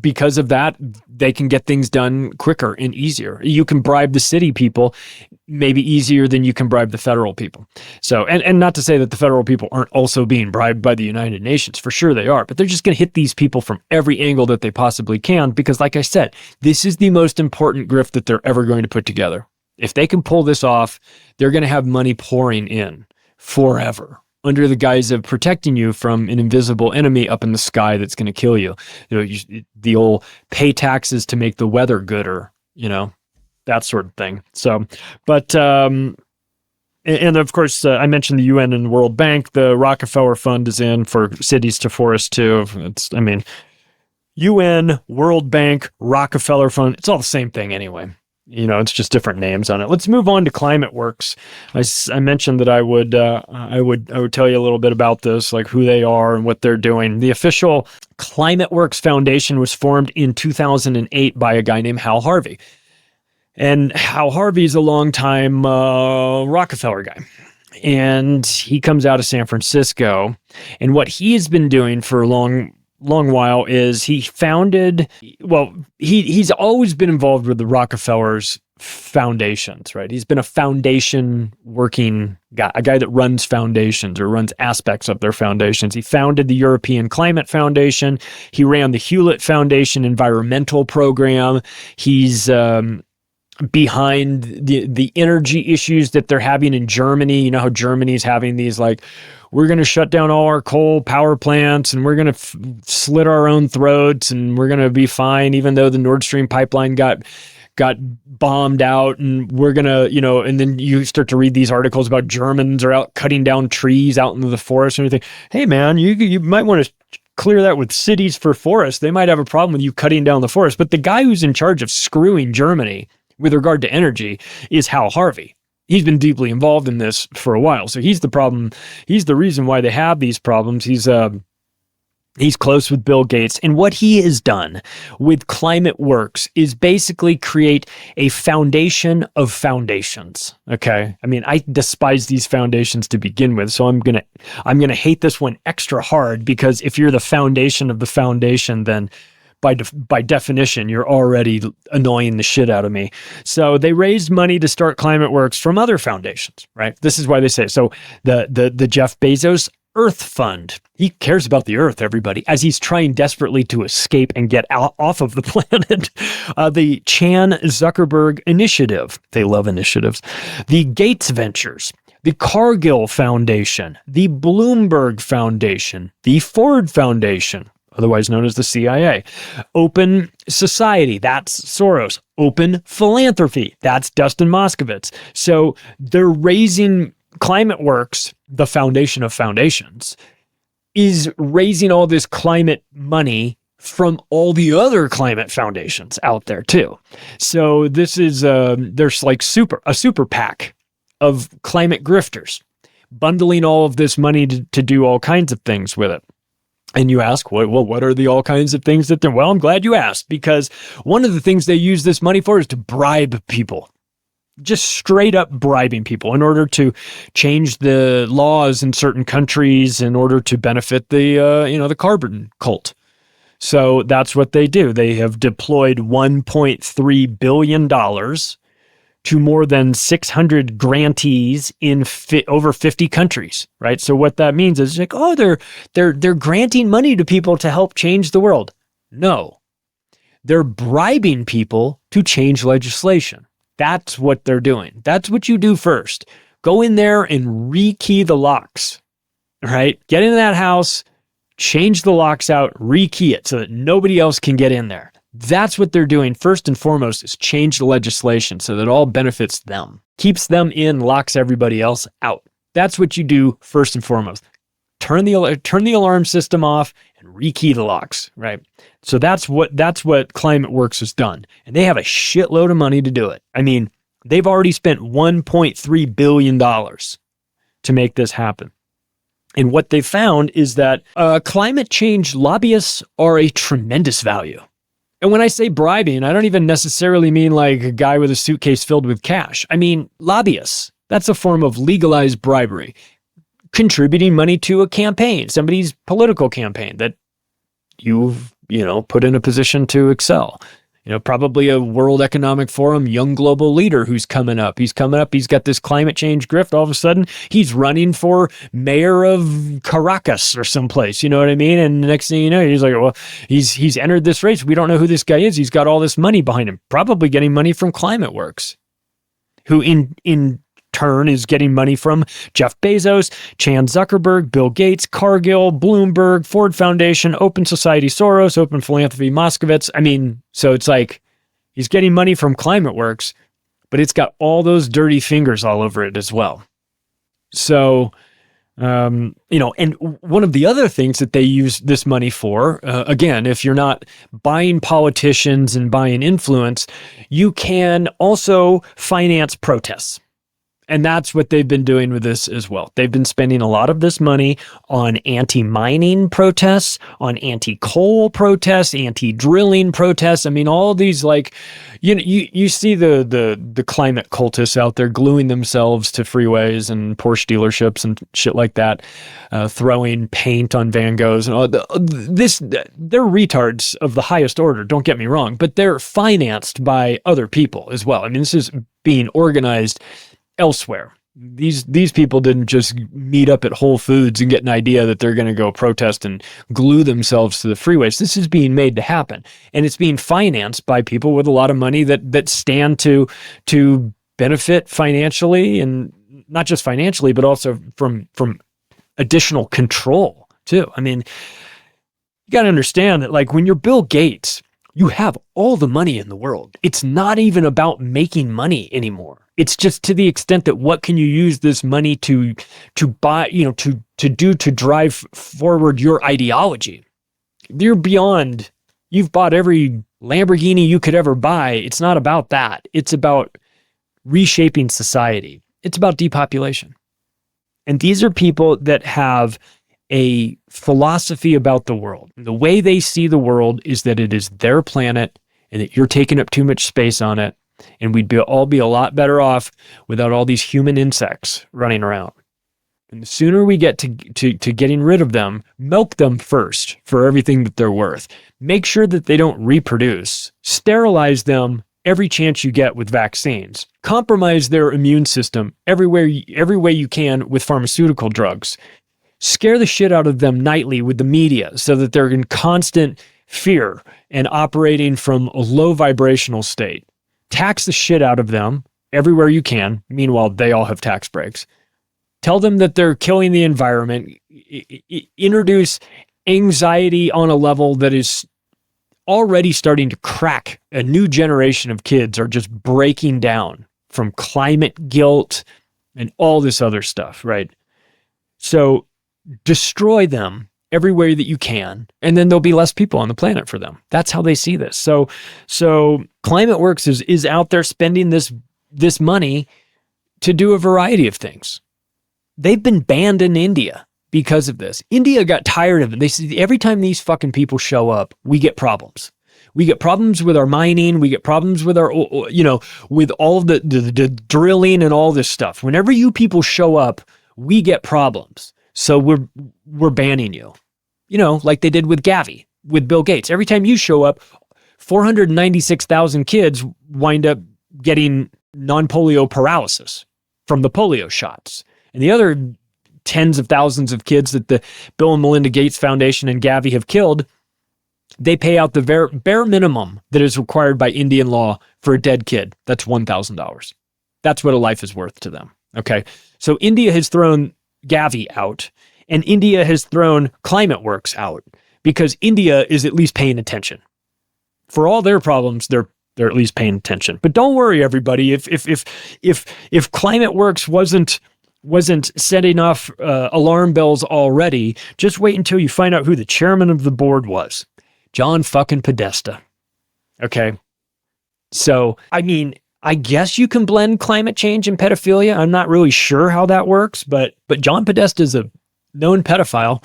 because of that, they can get things done quicker and easier. You can bribe the city people maybe easier than you can bribe the federal people. So, and not to say that the federal people aren't also being bribed by the United Nations. For sure they are, but they're just going to hit these people from every angle that they possibly can, because like I said, this is the most important grift that they're ever going to put together. If they can pull this off, they're going to have money pouring in forever under the guise of protecting you from an invisible enemy up in the sky that's going to kill you. The old pay taxes to make the weather gooder, that sort of thing. So, but, and of course, I mentioned the UN and World Bank. The Rockefeller Fund is in for cities to forests too. UN, World Bank, Rockefeller Fund, it's all the same thing anyway. It's just different names on it. Let's move on to ClimateWorks. I mentioned that I would tell you a little bit about this, like who they are and what they're doing. The official ClimateWorks Foundation was formed in 2008 by a guy named Hal Harvey. And Hal Harvey's a longtime Rockefeller guy. And he comes out of San Francisco. And what he has been doing for a long while is he's always been involved with the Rockefellers foundations, right? He's been a foundation working guy, a guy that runs foundations or runs aspects of their foundations. He founded the European Climate Foundation. He ran the Hewlett Foundation environmental program. He's behind the energy issues that they're having in Germany. You know how Germany's having these we're going to shut down all our coal power plants and we're going to slit our own throats and we're going to be fine, even though the Nord Stream pipeline got bombed out, and we're going to, and then you start to read these articles about Germans are out cutting down trees out into the forest and everything. Hey man, you might want to clear that with cities for forests. They might have a problem with you cutting down the forest. But the guy who's in charge of screwing Germany with regard to energy is Hal Harvey. He's been deeply involved in this for a while. So he's the problem. He's the reason why they have these problems. He's close with Bill Gates. And what he has done with ClimateWorks is basically create a foundation of foundations. Okay. I mean, I despise these foundations to begin with. So I'm going to hate this one extra hard, because if you're the foundation of the foundation, then by definition, you're already annoying the shit out of me. So they raised money to start ClimateWorks from other foundations, right? This is why they say, so the Jeff Bezos Earth Fund, he cares about the Earth, everybody, as he's trying desperately to escape and get off of the planet. The Chan Zuckerberg Initiative, they love initiatives. The Gates Ventures, the Cargill Foundation, the Bloomberg Foundation, the Ford Foundation, otherwise known as the CIA. Open Society, that's Soros. Open Philanthropy, that's Dustin Moskovitz. So they're raising ClimateWorks, the foundation of foundations, is raising all this climate money from all the other climate foundations out there too. So this is, there's like a super PAC of climate grifters bundling all of this money to do all kinds of things with it. And you ask, what are the all kinds of things that they're... Well, I'm glad you asked, because one of the things they use this money for is to bribe people. Just straight up bribing people in order to change the laws in certain countries in order to benefit the carbon cult. So that's what they do. They have deployed $1.3 billion to more than 600 grantees in over 50 countries, right? So what that means is they're granting money to people to help change the world. No, they're bribing people to change legislation. That's what they're doing. That's what you do first. Go in there and rekey the locks, right? Get into that house, change the locks out, rekey it so that nobody else can get in there. That's what they're doing first and foremost, is change the legislation so that it all benefits them, keeps them in, locks everybody else out. That's what you do first and foremost. Turn the alarm system off and rekey the locks, right? So that's what ClimateWorks has done. And they have a shitload of money to do it. I mean, they've already spent $1.3 billion to make this happen. And what they found is that climate change lobbyists are a tremendous value. And when I say bribing, I don't even necessarily mean like a guy with a suitcase filled with cash. I mean lobbyists. That's a form of legalized bribery. Contributing money to a campaign, somebody's political campaign that you've, put in a position to excel. Probably a World Economic Forum young global leader who's coming up. He's got this climate change grift. All of a sudden, he's running for mayor of Caracas or someplace. You know what I mean? And the next thing you know, he's like, well, he's entered this race. We don't know who this guy is. He's got all this money behind him, probably getting money from ClimateWorks, who in turn is getting money from Jeff Bezos, Chan Zuckerberg, Bill Gates, Cargill, Bloomberg, Ford Foundation, Open Society Soros, Open Philanthropy Moskovitz. I mean, so it's like he's getting money from ClimateWorks, but it's got all those dirty fingers all over it as well. So, and one of the other things that they use this money for, again, if you're not buying politicians and buying influence, you can also finance protests. And that's what they've been doing with this as well. They've been spending a lot of this money on anti-mining protests, on anti-coal protests, anti-drilling protests. I mean, all these you see the climate cultists out there gluing themselves to freeways and Porsche dealerships and shit like that, throwing paint on Van Goghs and all this. They're retards of the highest order. Don't get me wrong, but they're financed by other people as well. I mean, this is being organized elsewhere. These people didn't just meet up at Whole Foods and get an idea that they're going to go protest and glue themselves to the freeways. This is being made to happen, and it's being financed by people with a lot of money that stand to benefit financially, and not just financially, but also from additional control too. I mean, you got to understand that when you're Bill Gates, you have all the money in the world. It's not even about making money anymore. It's just to the extent that what can you use this money to buy, to drive forward your ideology. You're beyond, you've bought every Lamborghini you could ever buy. It's not about that. It's about reshaping society. It's about depopulation. And these are people that have a philosophy about the world. The way they see the world is that it is their planet and that you're taking up too much space on it. And we'd all be a lot better off without all these human insects running around. And the sooner we get to getting rid of them, milk them first for everything that they're worth. Make sure that they don't reproduce. Sterilize them every chance you get with vaccines. Compromise their immune system every way you can with pharmaceutical drugs. Scare the shit out of them nightly with the media so that they're in constant fear and operating from a low vibrational state. Tax the shit out of them everywhere you can. Meanwhile, they all have tax breaks. Tell them that they're killing the environment. Introduce anxiety on a level that is already starting to crack. A new generation of kids are just breaking down from climate guilt and all this other stuff, right? So destroy them every way that you can, and then there'll be less people on the planet for them. That's how they see this. So ClimateWorks is out there spending this money to do a variety of things. They've been banned in India because of this. India got tired of it. They see every time these fucking people show up, we get problems. We get problems with our mining. We get problems with our, with all of the drilling and all this stuff. Whenever you people show up, we get problems. So we're banning you. Like they did with Gavi, with Bill Gates. Every time you show up, 496,000 kids wind up getting non-polio paralysis from the polio shots. And the other tens of thousands of kids that the Bill and Melinda Gates Foundation and Gavi have killed, they pay out the bare minimum that is required by Indian law for a dead kid. That's $1,000. That's what a life is worth to them. Okay. So India has thrown Gavi out, and India has thrown ClimateWorks out because India is at least paying attention. For all their problems, they're at least paying attention. But don't worry, everybody. If ClimateWorks wasn't setting off alarm bells already, just wait until you find out who the chairman of the board was. John fucking Podesta. Okay. So, I mean, I guess you can blend climate change and pedophilia. I'm not really sure how that works, but John Podesta is a known pedophile,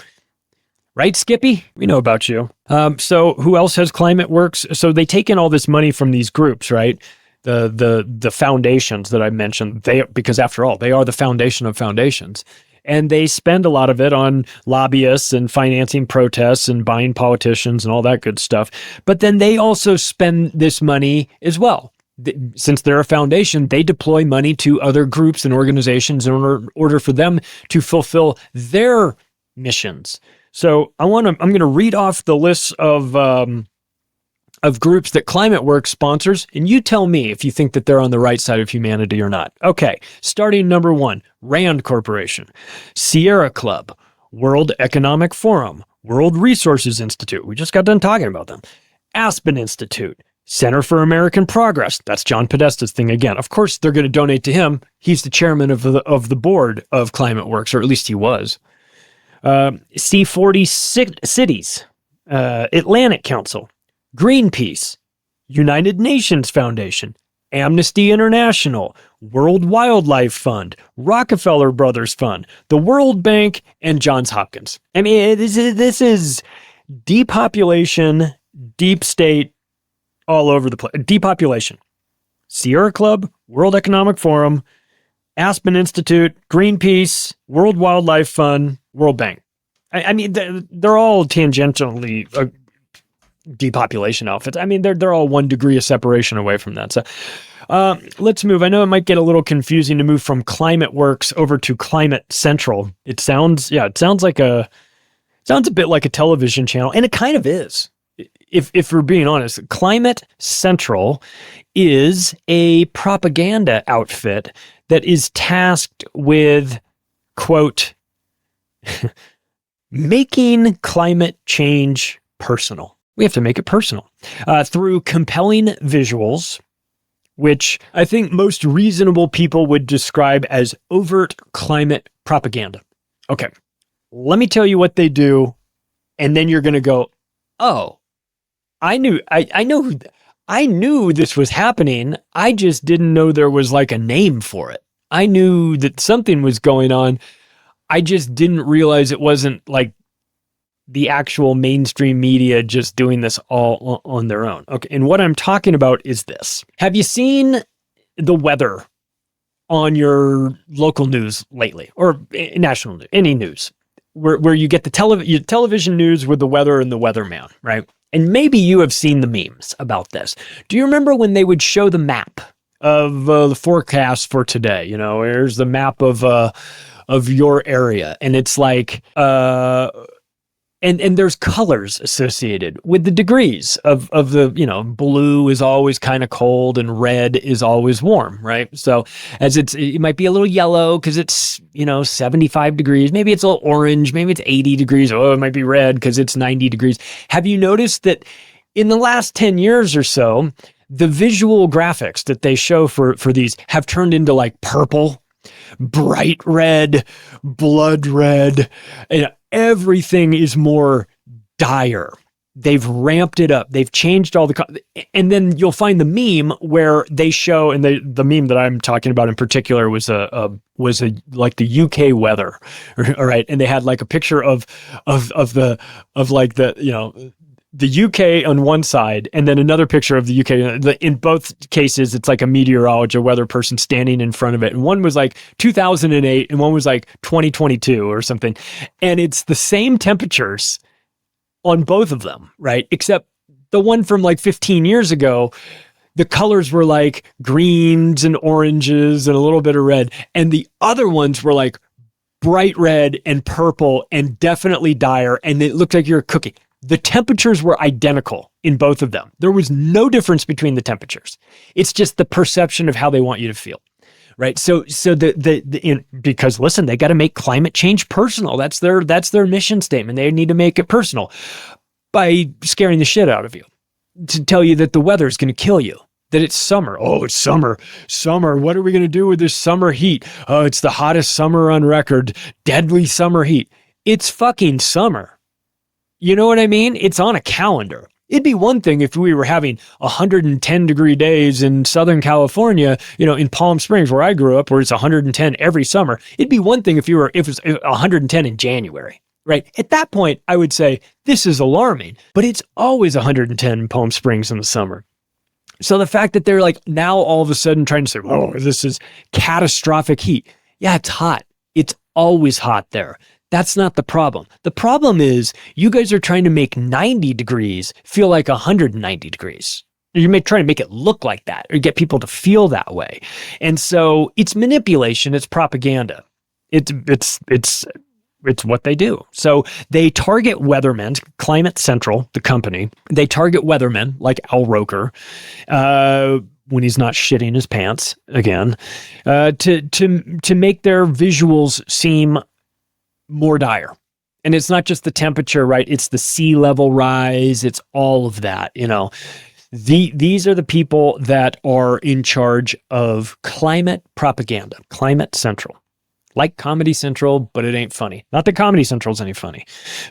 Right, Skippy? We know about you. So who else has ClimateWorks? So they take in all this money from these groups, right? The foundations that I mentioned, because after all, they are the foundation of foundations. And they spend a lot of it on lobbyists and financing protests and buying politicians and all that good stuff. But then they also spend this money as well. Since they're a foundation, they deploy money to other groups and organizations in order for them to fulfill their missions. So I'm going to read off the list of groups that ClimateWorks sponsors, and you tell me if you think that they're on the right side of humanity or not. Okay, starting number 1, Rand Corporation, Sierra Club, World Economic Forum, World Resources Institute. We just got done talking about them. Aspen Institute, Center for American Progress. That's John Podesta's thing again. Of course, they're going to donate to him. He's the chairman of the board of ClimateWorks, or at least he was. C40 Cities, Atlantic Council, Greenpeace, United Nations Foundation, Amnesty International, World Wildlife Fund, Rockefeller Brothers Fund, the World Bank, and Johns Hopkins. I mean, this is depopulation, deep state, all over the place. Depopulation. Sierra Club, World Economic Forum, Aspen Institute, Greenpeace, World Wildlife Fund, World Bank. I mean, they're all tangentially depopulation outfits. I mean, they're all 1 degree of separation away from that. So let's move. I know it might get a little confusing to move from ClimateWorks over to Climate Central. It sounds a bit like a television channel, and it kind of is. If we're being honest, Climate Central is a propaganda outfit that is tasked with, quote, making climate change personal. We have to make it personal through compelling visuals, which I think most reasonable people would describe as overt climate propaganda. Okay, let me tell you what they do, and then you're going to go, oh, I knew this was happening. I just didn't know there was like a name for it. I knew that something was going on. I just didn't realize it wasn't like the actual mainstream media just doing this all on their own. Okay, and what I'm talking about is this. Have you seen the weather on your local news lately, or national news, any news, where you get the television news with the weather and the weatherman, right? And maybe you have seen the memes about this. Do you remember when they would show the map of the forecast for today? You know, here's the map of your area, and it's like, and there's colors associated with the degrees of the, you know, blue is always kind of cold and red is always warm, right? So it might be a little yellow because it's, you know, 75 degrees. Maybe it's a little orange. Maybe it's 80 degrees. Oh, it might be red because it's 90 degrees. Have you noticed that in the last 10 years or so, the visual graphics that they show for these have turned into like purple, bright red, blood red, and everything is more dire. They've ramped it up. They've changed all and then you'll find the meme where they show, and the meme that I'm talking about in particular was like the UK weather, all right? And they had like a picture of like the, you know, the UK on one side, and then another picture of the UK. In both cases, it's like a meteorologist, a weather person standing in front of it. And one was like 2008 and one was like 2022 or something. And it's the same temperatures on both of them, right? Except the one from like 15 years ago, the colors were like greens and oranges and a little bit of red. And the other ones were like bright red and purple and definitely dire. And it looked like you're cooking. The temperatures were identical in both of them. There was no difference between the temperatures. It's just the perception of how they want you to feel, right? So because listen, they got to make climate change personal. That's their mission statement. They need to make it personal by scaring the shit out of you, to tell you that the weather is going to kill you, that it's summer. Oh, it's summer. Summer. What are we going to do with this summer heat? Oh, it's the hottest summer on record. Deadly summer heat. It's fucking summer. You know what I mean? It's on a calendar. It'd be one thing if we were having 110 degree days in Southern California, you know, in Palm Springs, where I grew up, where it's 110 every summer. It'd be one thing if it was 110 in January, right? At that point, I would say this is alarming, but it's always 110 in Palm Springs in the summer. So the fact that they're like now all of a sudden trying to say, oh, this is catastrophic heat. Yeah, it's hot. It's always hot there. That's not the problem. The problem is you guys are trying to make 90 degrees feel like 190 degrees. You're trying to make it look like that or get people to feel that way. And so it's manipulation. It's propaganda. It's what they do. So they target weathermen, Climate Central, the company. They target weathermen like Al Roker when he's not shitting his pants again, to make their visuals seem more dire. And it's not just the temperature, right? It's the sea level rise. It's all of that, you know. These are the people that are in charge of climate propaganda, Climate Central. Like Comedy Central, but it ain't funny. Not that Comedy Central's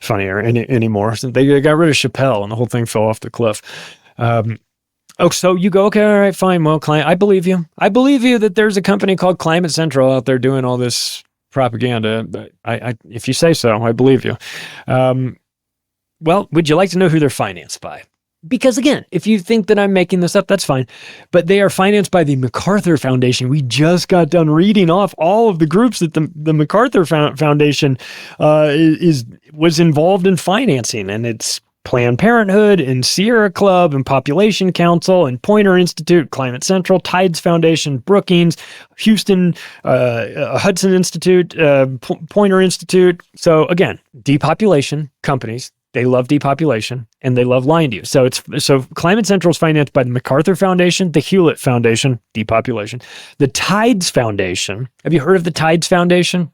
funnier anymore. They got rid of Chappelle and the whole thing fell off the cliff. So you go, okay, all right, fine. Well, I believe you. I believe you that there's a company called Climate Central out there doing all this propaganda. But if you say so, I believe you. Well, would you like to know who they're financed by? Because again, if you think that I'm making this up, that's fine. But they are financed by the MacArthur Foundation. We just got done reading off all of the groups that the MacArthur Foundation was involved in financing. And it's Planned Parenthood and Sierra Club and Population Council and Poynter Institute, Climate Central, Tides Foundation, Brookings, Houston, Hudson Institute, Poynter Institute. So again, depopulation companies. They love depopulation and they love lying to you. So Climate Central is financed by the MacArthur Foundation, the Hewlett Foundation, depopulation, the Tides Foundation. Have you heard of the Tides Foundation?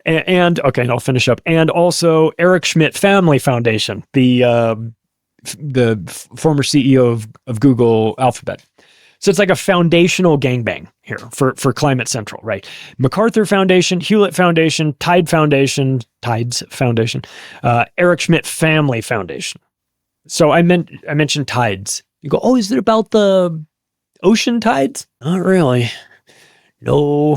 And I'll finish up. And also Eric Schmidt Family Foundation, the former CEO of Google Alphabet. So it's like a foundational gangbang here for Climate Central, right? MacArthur Foundation, Hewlett Foundation, Tides Foundation, Eric Schmidt Family Foundation. So I mentioned tides. You go, oh, is it about the ocean tides? Not really. No.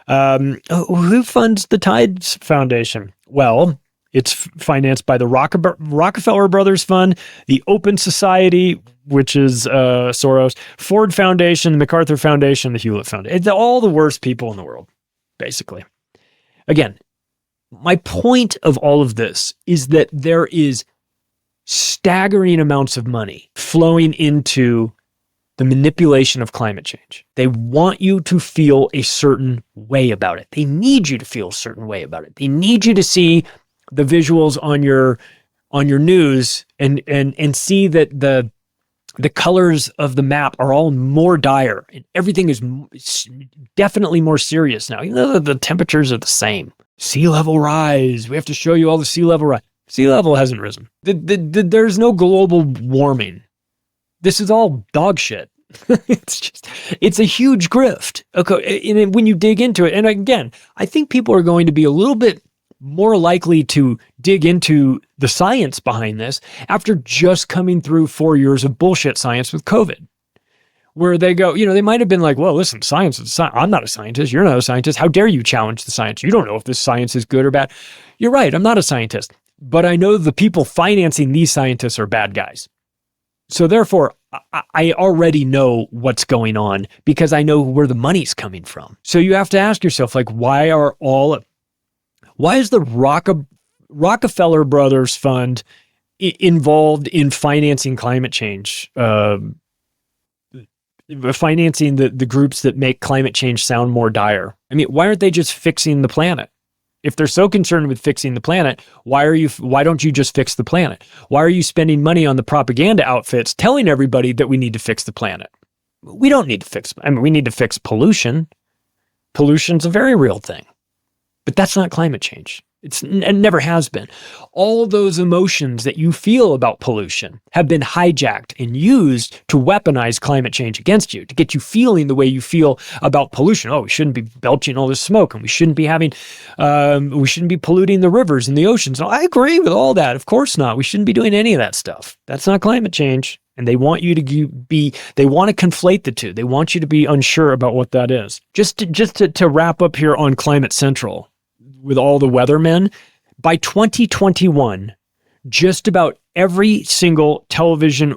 Who funds the Tides Foundation? Well, it's financed by the Rockefeller Brothers Fund, the Open Society, which is Soros, Ford Foundation, the MacArthur Foundation, the Hewlett Foundation. It's all the worst people in the world, basically. Again, my point of all of this is that there is staggering amounts of money flowing into the manipulation of climate change. They want you to feel a certain way about it. They need you to feel a certain way about it. They need you to see the visuals on your news and see that the colors of the map are all more dire and everything is definitely more serious now, even though the temperatures are the same. Sea level rise. We have to show you all the sea level rise. Sea level hasn't risen. There's no global warming. This is all dog shit. It's a huge grift. Okay, and when you dig into it, and again, I think people are going to be a little bit more likely to dig into the science behind this after just coming through 4 years of bullshit science with COVID, where they go, they might have been like, well, listen, science is science. I'm not a scientist. You're not a scientist. How dare you challenge the science? You don't know if this science is good or bad. You're right. I'm not a scientist, but I know the people financing these scientists are bad guys. So therefore, I already know what's going on because I know where the money's coming from. So you have to ask yourself, like, why is the Rockefeller Brothers Fund involved in financing climate change, financing the groups that make climate change sound more dire? I mean, why aren't they just fixing the planet? If they're so concerned with fixing the planet, why don't you just fix the planet? Why are you spending money on the propaganda outfits telling everybody that we need to fix the planet? We don't need to we need to fix pollution. Pollution's a very real thing. But that's not climate change. It never has been. All those emotions that you feel about pollution have been hijacked and used to weaponize climate change against you, to get you feeling the way you feel about pollution. Oh, we shouldn't be belching all this smoke, and we shouldn't be polluting the rivers and the oceans. No, I agree with all that. Of course not. We shouldn't be doing any of that stuff. That's not climate change. And they want you to they want to conflate the two. They want you to be unsure about what that is. Just to wrap up here on Climate Central, with all the weathermen. By 2021, just about every single television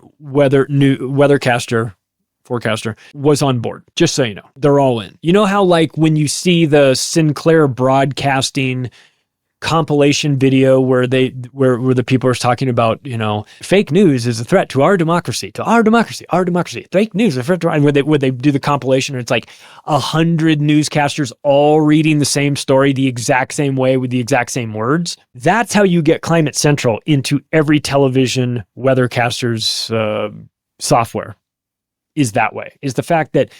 forecaster was on board. Just so you know, they're all in. You know how like when you see the Sinclair Broadcasting compilation video where the people are talking about, fake news is a threat to our democracy, fake news is a threat to our, and where they do the compilation, and it's like 100 newscasters all reading the same story the exact same way with the exact same words. That's how you get Climate Central into every television weathercaster's software, is that way, is the fact that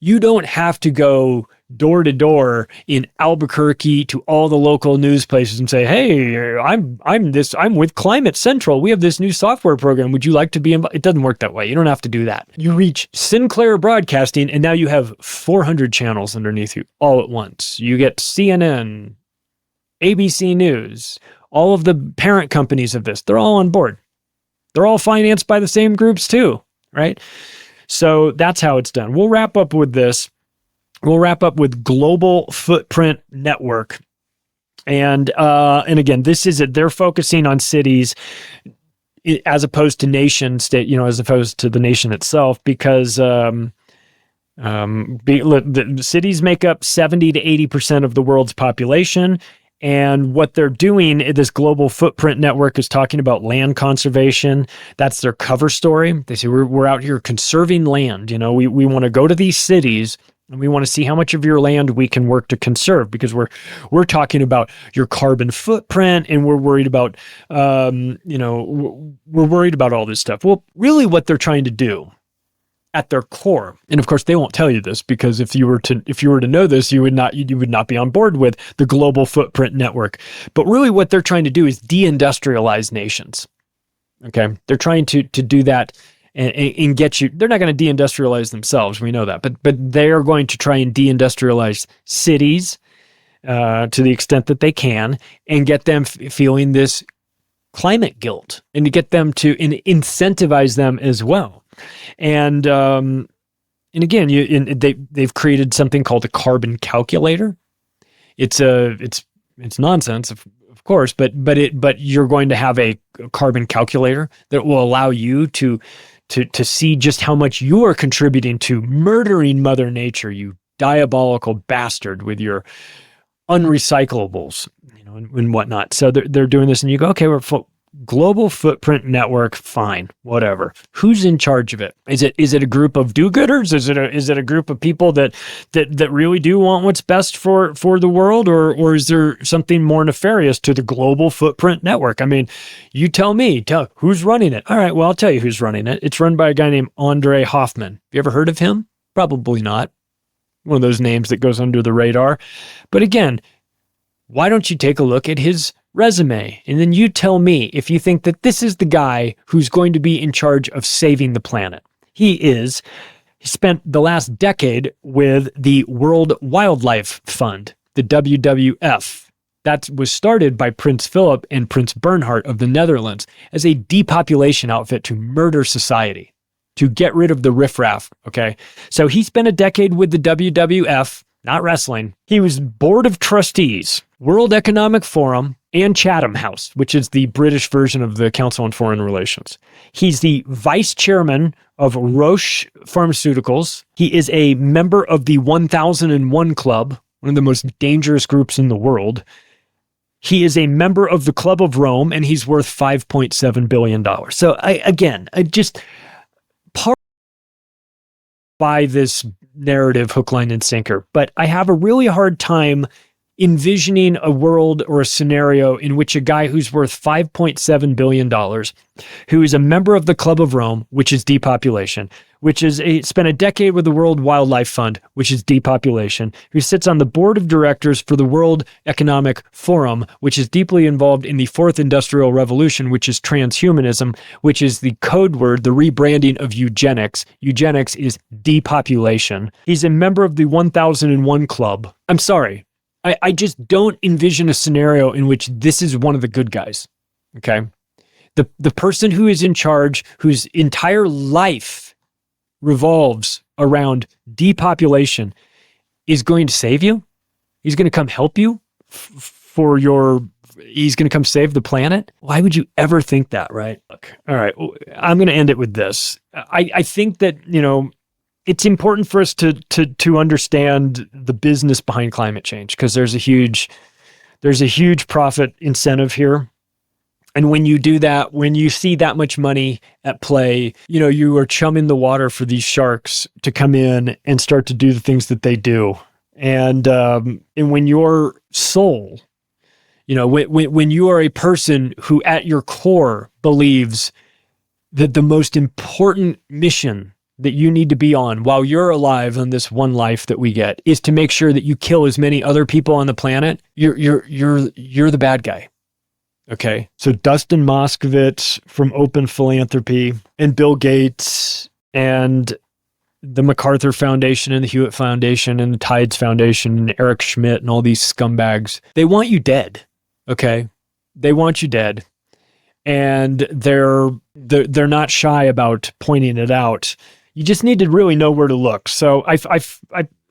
you don't have to go door to door in Albuquerque to all the local news places and say, "Hey, I'm with Climate Central. We have this new software program. Would you like to be involved?" It doesn't work that way. You don't have to do that. You reach Sinclair Broadcasting, and now you have 400 channels underneath you all at once. You get CNN, ABC News, all of the parent companies of this. They're all on board. They're all financed by the same groups too, right? So that's how it's done. We'll wrap up with this. We'll wrap up with Global Footprint Network. And again, this is it. They're focusing on cities as opposed to nation state, as opposed to the nation itself, because the cities make up 70 to 80% of the world's population. And what they're doing, this Global Footprint Network is talking about land conservation. That's their cover story. They say, we're out here conserving land. We want to go to these cities and we want to see how much of your land we can work to conserve, because we're talking about your carbon footprint, and we're worried about, we're worried about all this stuff. Well, really what they're trying to do at their core, and of course they won't tell you this, because if you were to know this, you would not be on board with the Global Footprint Network. But really what they're trying to do is deindustrialize nations. Okay? They're trying to do that and get you. They're not going to deindustrialize themselves, we know that, but they are going to try and deindustrialize cities to the extent that they can, and get them feeling this climate guilt, and to get them to incentivize them as well. And again, they've created something called a carbon calculator. It's nonsense, of course, but you're going to have a carbon calculator that will allow you to see just how much you are contributing to murdering Mother Nature, you diabolical bastard, with your unrecyclables, and whatnot. So they're doing this, and you go, okay, we're Global Footprint Network, fine, whatever. Who's in charge of it? Is it a group of do-gooders? Is it a group of people that really do want what's best for the world, or is there something more nefarious to the Global Footprint Network? I mean, you tell me. Tell who's running it. All right, well, I'll tell you who's running it. It's run by a guy named Andre Hoffman. Have you ever heard of him? Probably not. One of those names that goes under the radar. But again, why don't you take a look at his resume, and then you tell me if you think that this is the guy who's going to be in charge of saving the planet. He spent the last decade with the World Wildlife Fund, the WWF. That was started by Prince Philip and Prince Bernhard of the Netherlands as a depopulation outfit to murder society, to get rid of the riffraff, okay? So he spent a decade with the WWF, not wrestling. He was board of trustees, World Economic Forum, and Chatham House, which is the British version of the Council on Foreign Relations. He's the vice chairman of Roche Pharmaceuticals. He is a member of the 1001 Club, one of the most dangerous groups in the world. He is a member of the Club of Rome, and he's worth $5.7 billion. So I just part by this narrative hook, line, and sinker, but I have a really hard time envisioning a world or a scenario in which a guy who's worth $5.7 billion, who is a member of the Club of Rome, which is depopulation, spent a decade with the World Wildlife Fund, which is depopulation, who sits on the board of directors for the World Economic Forum, which is deeply involved in the Fourth Industrial Revolution, which is transhumanism, which is the code word, the rebranding of eugenics. Eugenics is depopulation. He's a member of the 1001 Club. I'm sorry. I just don't envision a scenario in which this is one of the good guys, okay? The person who is in charge, whose entire life revolves around depopulation, is going to save you? He's going to come help you he's going to come save the planet? Why would you ever think that, right? Look, all right, I'm going to end it with this. I think that, it's important for us to understand the business behind climate change, because there's a huge profit incentive here. And when you do that, when you see that much money at play, you are chumming the water for these sharks to come in and start to do the things that they do. And when your soul, when you are a person who at your core believes that the most important mission that you need to be on while you're alive on this one life that we get is to make sure that you kill as many other people on the planet, you're the bad guy. Okay. So Dustin Moskovitz from Open Philanthropy and Bill Gates and the MacArthur Foundation and the Hewitt Foundation and the Tides Foundation and Eric Schmidt and all these scumbags, they want you dead. Okay. They want you dead. And they're not shy about pointing it out. You just need to really know where to look. So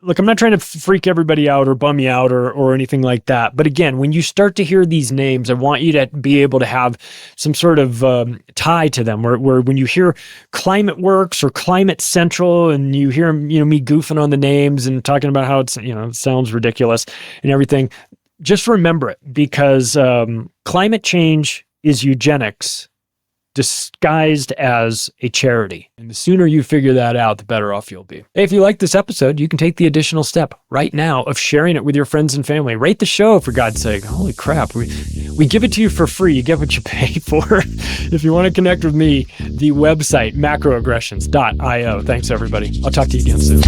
look, I'm not trying to freak everybody out or bum you out or anything like that. But again, when you start to hear these names, I want you to be able to have some sort of tie to them where when you hear Climate Works or Climate Central and you hear me goofing on the names and talking about how it's, it sounds ridiculous and everything, just remember it, because climate change is eugenics disguised as a charity. And the sooner you figure that out, the better off you'll be. Hey, if you like this episode, you can take the additional step right now of sharing it with your friends and family. Rate the show, for God's sake. Holy crap. We give it to you for free. You get what you pay for. If you want to connect with me, the website, macroaggressions.io. Thanks, everybody. I'll talk to you again soon.